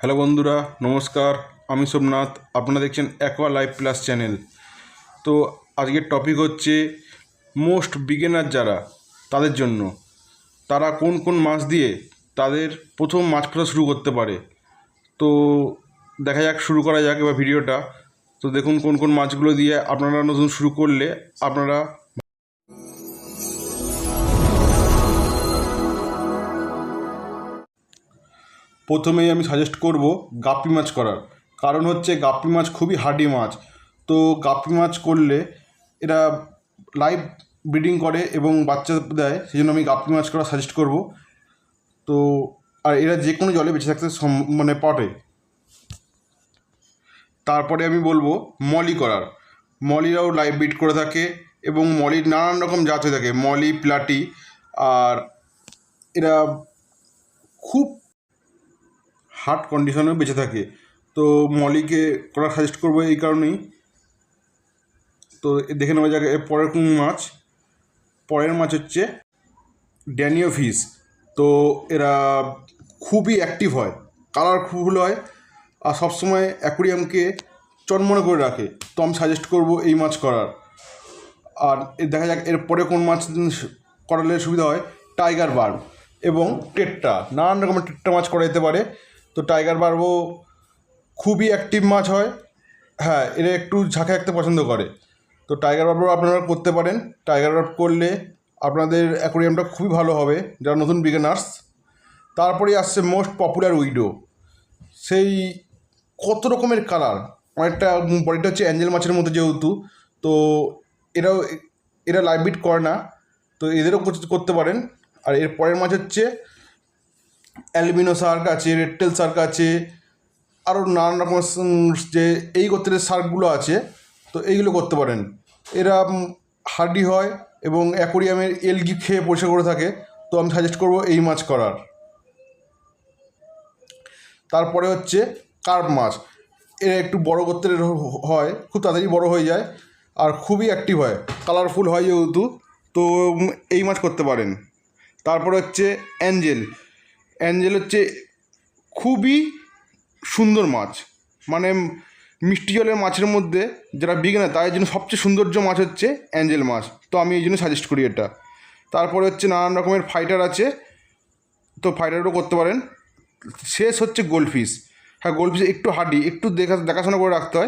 Hello বন্ধুরা, নমস্কার। আমি সোমনাথ, আপনারা দেখছেন অ্যাকোয়া লাইফ প্লাস চ্যানেল। তো আজকের টপিক হচ্ছে মোস্ট বিগিনার যারা, তাদের জন্য তারা কোন কোন মাছ দিয়ে তাদের প্রথম মাছ ধরা শুরু করতে পারে। তো দেখা যাক, শুরু করা যাক এবার ভিডিওটা। তো দেখুন কোন কোন মাছগুলো দিয়ে আপনারা নতুন শুরু করলে আপনারা প্রথমেই আমি সাজেস্ট করব গাপ্পি মাছ করার। কারণ হচ্ছে গাপ্পি মাছ খুবই হার্ডি মাছ। তো গাপ্পি মাছ করলে এরা লাইভ ব্রিডিং করে এবং বাচ্চা দেয়, সেই জন্য আমি গাপ্পি মাছ করা সাজেস্ট করব। তো আর এরা যে কোনো জলে বেঁচে থাকতে পারে। তারপরে আমি বলবো মলি করার। মলিরাও লাইভ ব্রিড করে থাকে এবং মলির নানান রকম জাত হয়ে থাকে, মলি, প্লাটি। আর এরা খুব হার্ড কন্ডিশনেও বেঁচে থাকে। তো মলিকে করা সাজেস্ট করবো এই কারণেই। তো দেখে নেওয়া যাক এর পরের কোন মাছ। পরের মাছ হচ্ছে ড্যানিও ফিশ। তো এরা খুবই অ্যাক্টিভ হয়, কালারফুল হয়, আর সবসময় অ্যাকুরিয়ামকে চনমনে করে রাখে। তো আমি সাজেস্ট করবো এই মাছ করার। আর দেখা যাক এরপরে কোন মাছ করালে সুবিধা হয়। টাইগার বার্ব এবং টেট্রা, নানান রকমের টেট্রা মাছ করা যেতে পারে। তো টাইগার বার্বও খুবই অ্যাক্টিভ মাছ হয়। হ্যাঁ, এরা একটু ঝাঁকে রাখতে পছন্দ করে। তো টাইগার বার্বও আপনারা করতে পারেন। টাইগার বার্ব করলে আপনাদের অ্যাকোরিয়ামটা খুবই ভালো হবে যারা নতুন বিগিনার্স। তারপরেই আসছে মোস্ট পপুলার উইডো। সেই কত রকমের কালার, অনেকটা বডিটা হচ্ছে অ্যাঞ্জেল মাছের মতো যেহেতু। তো এরাও এরা লাইভ বিট করে না, তো এদেরও করতে পারেন। আর এর পরের মাছ হচ্ছে অ্যালবিনো শার্ক আছে, রেডটেল শার্ক আছে, আরও নানান রকম যে এই গোত্রের শার্কগুলো আছে, তো এইগুলো করতে পারেন। এরা হার্ডি হয় এবং অ্যাকোরিয়ামের এলগি খেয়ে পরিষ্কার করে থাকে। তো আমি সাজেস্ট করবো এই মাছ করার। তারপরে হচ্ছে কার্প মাছ। এরা একটু বড় গোত্রের হয়, খুব তাড়াতাড়ি বড় হয়ে যায় আর খুবই অ্যাক্টিভ হয়, কালারফুল হয় যেহেতু। তো এই মাছ করতে পারেন। তারপরে হচ্ছে অ্যাঞ্জেল। অ্যাঞ্জেল হচ্ছে খুবই সুন্দর মাছ, মিষ্টি জলের মাছের মধ্যে যারা বিগিনার তাদের জন্য সবচেয়ে সৌন্দর্য মাছ হচ্ছে অ্যাঞ্জেল মাছ। তো আমি এই জন্য সাজেস্ট করি এটা। তারপরে হচ্ছে নানান রকমের ফাইটার আছে, তো ফাইটারও করতে পারেন। শেষ হচ্ছে গোল্ডফিশ। হ্যাঁ, গোল্ডফিশ একটু হার্ডি, একটু দেখাশোনা করে রাখতে হয়।